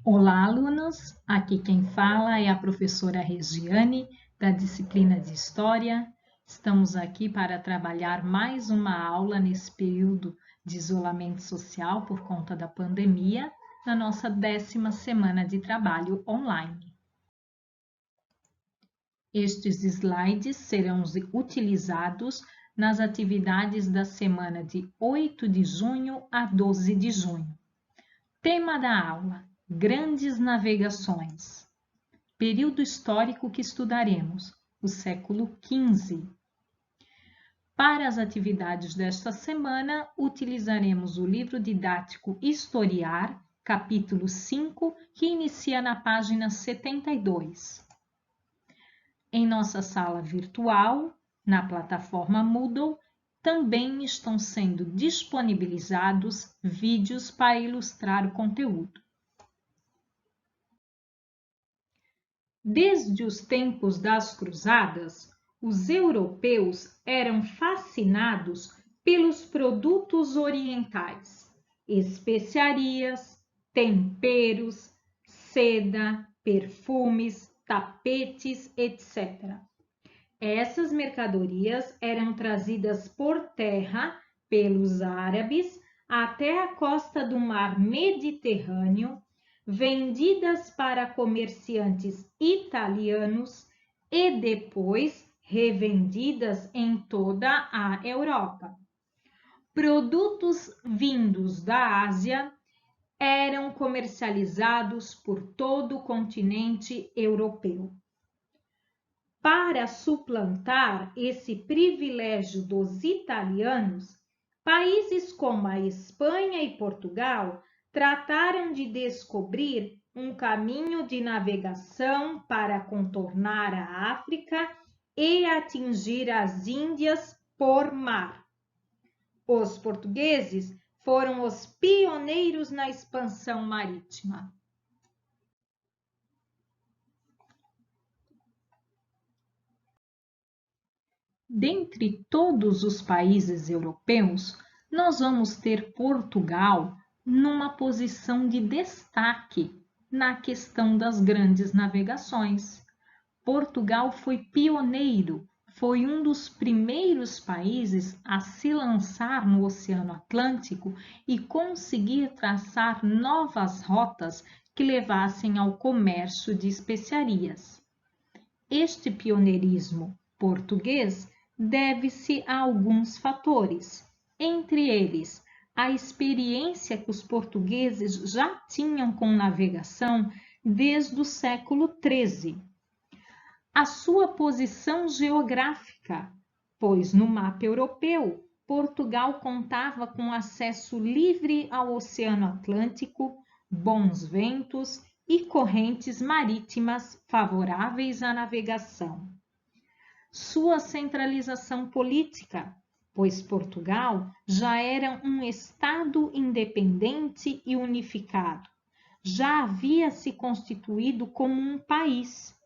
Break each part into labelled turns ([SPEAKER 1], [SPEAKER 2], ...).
[SPEAKER 1] Olá, alunos! Aqui quem fala é a professora Regiane, da disciplina de História. Estamos aqui para trabalhar mais uma aula nesse período de isolamento social por conta da pandemia, na nossa 10ª semana de trabalho online. Estes slides serão utilizados nas atividades da semana de 8 de junho a 12 de junho. Tema da aula: Grandes navegações. Período histórico que estudaremos, o século XV. Para as atividades desta semana, utilizaremos o livro didático Historiar, capítulo 5, que inicia na página 72. Em nossa sala virtual, na plataforma Moodle, também estão sendo disponibilizados vídeos para ilustrar o conteúdo. Desde os tempos das cruzadas, os europeus eram fascinados pelos produtos orientais, especiarias, temperos, seda, perfumes, tapetes, etc. Essas mercadorias eram trazidas por terra pelos árabes até a costa do mar Mediterrâneo, vendidas para comerciantes italianos e depois revendidas em toda a Europa. Produtos vindos da Ásia eram comercializados por todo o continente europeu. Para suplantar esse privilégio dos italianos, países como a Espanha e Portugal trataram de descobrir um caminho de navegação para contornar a África e atingir as Índias por mar. Os portugueses foram os pioneiros na expansão marítima. Dentre todos os países europeus, nós vamos ter Portugal numa posição de destaque na questão das grandes navegações. Portugal foi pioneiro, foi um dos primeiros países a se lançar no Oceano Atlântico e conseguir traçar novas rotas que levassem ao comércio de especiarias. Este pioneirismo português deve-se a alguns fatores, entre eles a experiência que os portugueses já tinham com navegação desde o século XIII, a sua posição geográfica, pois no mapa europeu, Portugal contava com acesso livre ao Oceano Atlântico, bons ventos e correntes marítimas favoráveis à navegação. Sua centralização política, pois Portugal já era um Estado independente e unificado, já havia se constituído como um país.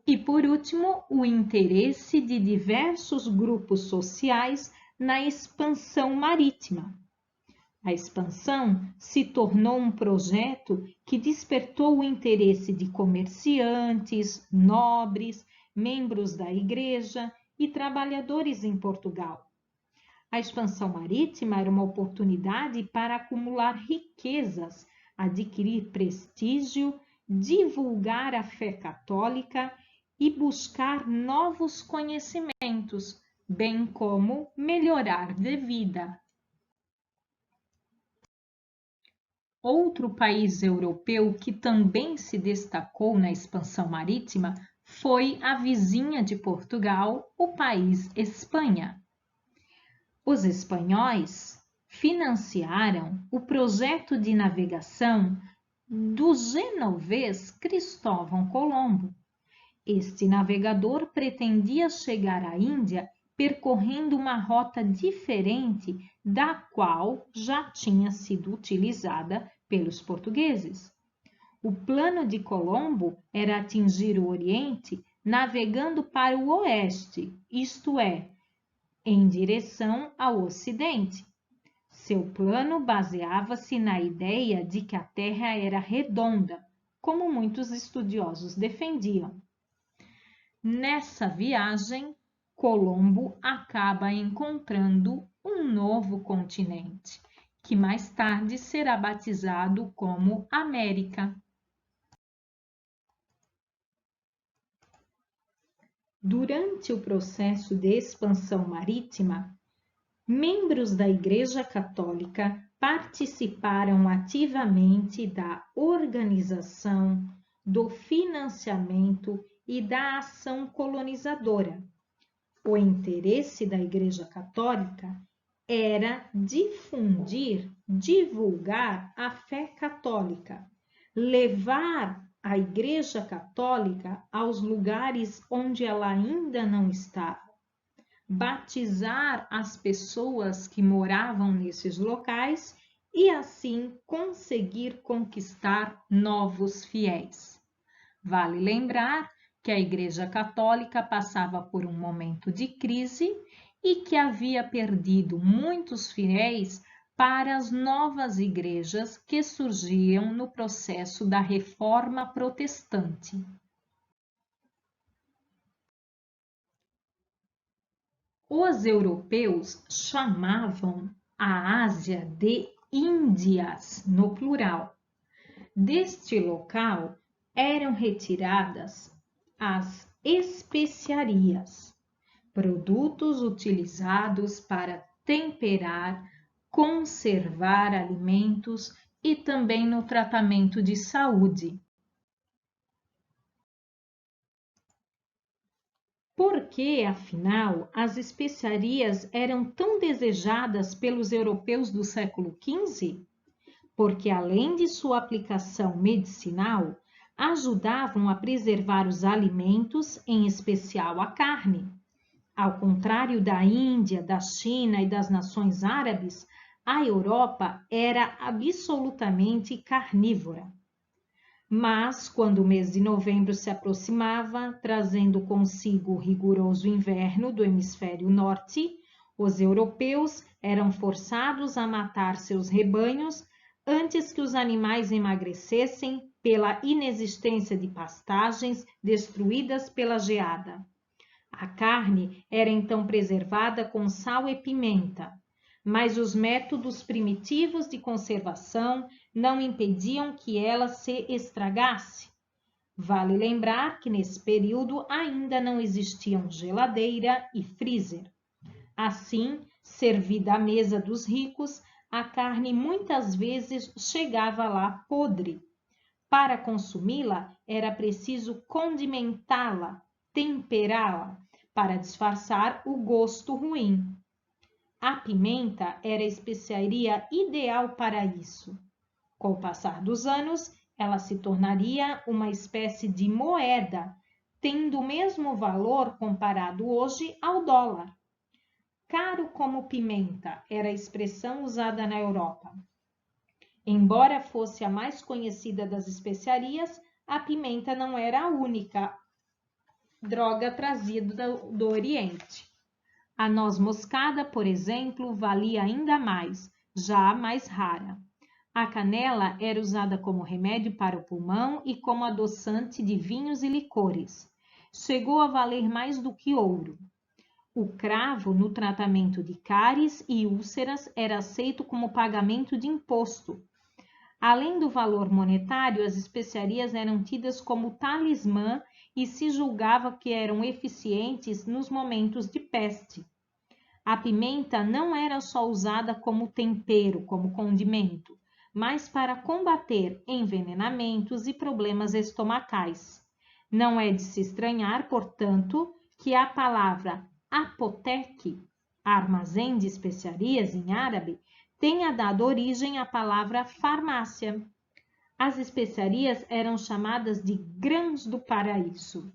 [SPEAKER 1] E, por último, o interesse de diversos grupos sociais na expansão marítima. A expansão se tornou um projeto que despertou o interesse de comerciantes, nobres, membros da igreja e trabalhadores em Portugal. A expansão marítima era uma oportunidade para acumular riquezas, adquirir prestígio, divulgar a fé católica e buscar novos conhecimentos, bem como melhorar de vida. Outro país europeu que também se destacou na expansão marítima foi a vizinha de Portugal, o país Espanha. Os espanhóis financiaram o projeto de navegação do genovês Cristóvão Colombo. Este navegador pretendia chegar à Índia percorrendo uma rota diferente da qual já tinha sido utilizada pelos portugueses. O plano de Colombo era atingir o Oriente navegando para o oeste, isto é, em direção ao Ocidente. Seu plano baseava-se na ideia de que a Terra era redonda, como muitos estudiosos defendiam. Nessa viagem, Colombo acaba encontrando um novo continente, que mais tarde será batizado como América. Durante o processo de expansão marítima, membros da Igreja Católica participaram ativamente da organização, do financiamento e da ação colonizadora. O interesse da Igreja Católica era difundir, divulgar a fé católica, levar a Igreja Católica aos lugares onde ela ainda não estava, batizar as pessoas que moravam nesses locais e assim conseguir conquistar novos fiéis. Vale lembrar que a Igreja Católica passava por um momento de crise e que havia perdido muitos fiéis para as novas igrejas que surgiam no processo da Reforma Protestante. Os europeus chamavam a Ásia de Índias, no plural. Deste local eram retiradas as especiarias, produtos utilizados para temperar, conservar alimentos e também no tratamento de saúde. Por que, afinal, as especiarias eram tão desejadas pelos europeus do século XV? Porque, além de sua aplicação medicinal, ajudavam a preservar os alimentos, em especial a carne. Ao contrário da Índia, da China e das nações árabes, a Europa era absolutamente carnívora. Mas, quando o mês de novembro se aproximava, trazendo consigo o rigoroso inverno do hemisfério norte, os europeus eram forçados a matar seus rebanhos antes que os animais emagrecessem pela inexistência de pastagens destruídas pela geada. A carne era então preservada com sal e pimenta, mas os métodos primitivos de conservação não impediam que ela se estragasse. Vale lembrar que nesse período ainda não existiam geladeira e freezer. Assim, servida à mesa dos ricos, a carne muitas vezes chegava lá podre. Para consumi-la, era preciso condimentá-la, temperá-la, para disfarçar o gosto ruim. A pimenta era a especiaria ideal para isso. Com o passar dos anos, ela se tornaria uma espécie de moeda, tendo o mesmo valor comparado hoje ao dólar. Caro como pimenta era a expressão usada na Europa. Embora fosse a mais conhecida das especiarias, a pimenta não era a única droga trazida do Oriente. A noz moscada, por exemplo, valia ainda mais, já mais rara. A canela era usada como remédio para o pulmão e como adoçante de vinhos e licores. Chegou a valer mais do que ouro. O cravo, no tratamento de cáries e úlceras, era aceito como pagamento de imposto. Além do valor monetário, as especiarias eram tidas como talismã e se julgava que eram eficientes nos momentos de peste. A pimenta não era só usada como tempero, como condimento, mas para combater envenenamentos e problemas estomacais. Não é de se estranhar, portanto, que a palavra apoteque, armazém de especiarias em árabe, tenha dado origem à palavra farmácia. As especiarias eram chamadas de grãos do paraíso.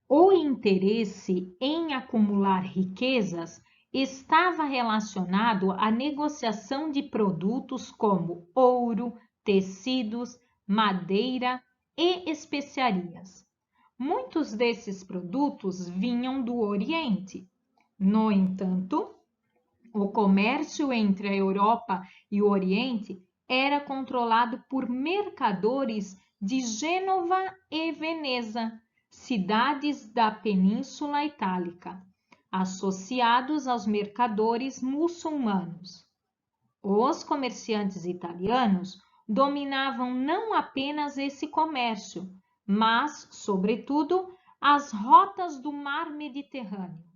[SPEAKER 1] O interesse em acumular riquezas estava relacionado à negociação de produtos como ouro, tecidos, madeira e especiarias. Muitos desses produtos vinham do Oriente. No entanto, O comércio entre a Europa e o Oriente era controlado por mercadores de Gênova e Veneza, cidades da Península Itálica, associados aos mercadores muçulmanos. Os comerciantes italianos dominavam não apenas esse comércio, mas, sobretudo, as rotas do mar Mediterrâneo.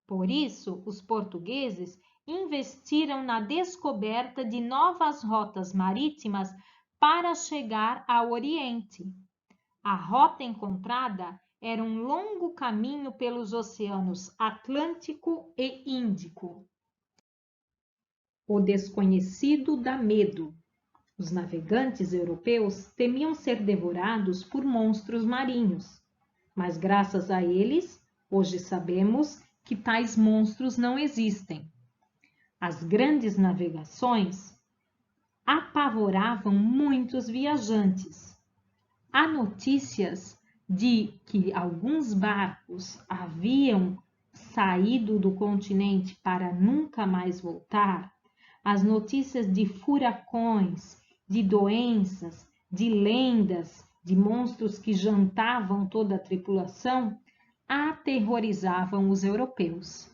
[SPEAKER 1] Por isso, os portugueses investiram na descoberta de novas rotas marítimas para chegar ao Oriente. A rota encontrada era um longo caminho pelos oceanos Atlântico e Índico. O desconhecido dá medo. Os navegantes europeus temiam ser devorados por monstros marinhos, mas graças a eles, hoje sabemos que tais monstros não existem. As grandes navegações apavoravam muitos viajantes. Há notícias de que alguns barcos haviam saído do continente para nunca mais voltar. As notícias de furacões, de doenças, de lendas, de monstros que jantavam toda a tripulação, aterrorizavam os europeus.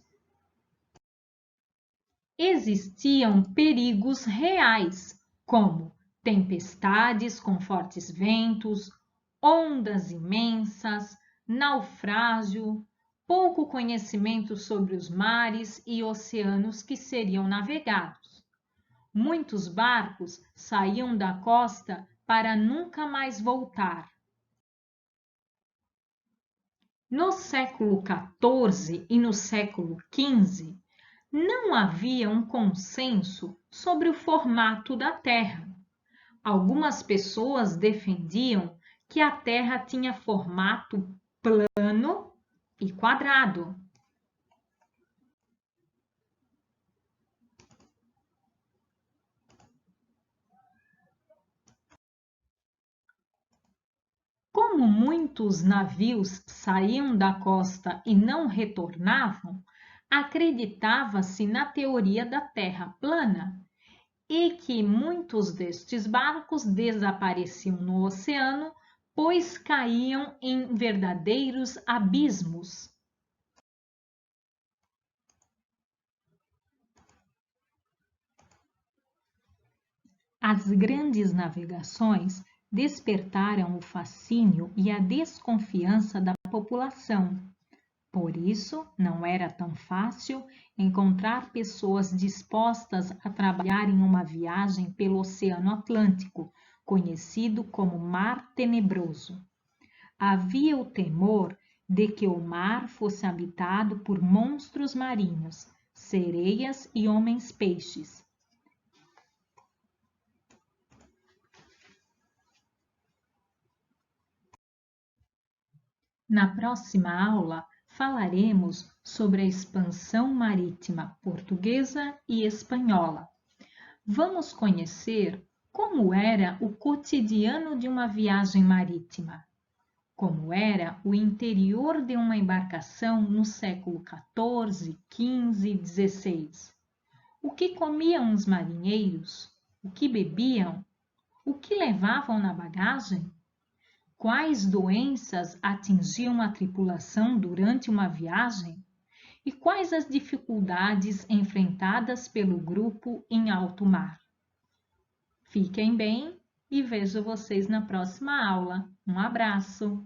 [SPEAKER 1] Existiam perigos reais, como tempestades com fortes ventos, ondas imensas, naufrágio, pouco conhecimento sobre os mares e oceanos que seriam navegados. Muitos barcos saíam da costa para nunca mais voltar. No século XIV e no século XV, não havia um consenso sobre o formato da Terra. Algumas pessoas defendiam que a Terra tinha formato plano e quadrado. Como muitos navios saíam da costa e não retornavam, acreditava-se na teoria da Terra plana e que muitos destes barcos desapareciam no oceano, pois caíam em verdadeiros abismos. As grandes navegações despertaram o fascínio e a desconfiança da população. Por isso, não era tão fácil encontrar pessoas dispostas a trabalhar em uma viagem pelo Oceano Atlântico, conhecido como Mar Tenebroso. Havia o temor de que o mar fosse habitado por monstros marinhos, sereias e homens-peixes. Na próxima aula, falaremos sobre a expansão marítima portuguesa e espanhola. Vamos conhecer como era o cotidiano de uma viagem marítima, como era o interior de uma embarcação no século XIV, XV e XVI. O que comiam os marinheiros? O que bebiam? O que levavam na bagagem? Quais doenças atingiam a tripulação durante uma viagem? E quais as dificuldades enfrentadas pelo grupo em alto mar? Fiquem bem e vejo vocês na próxima aula. Um abraço!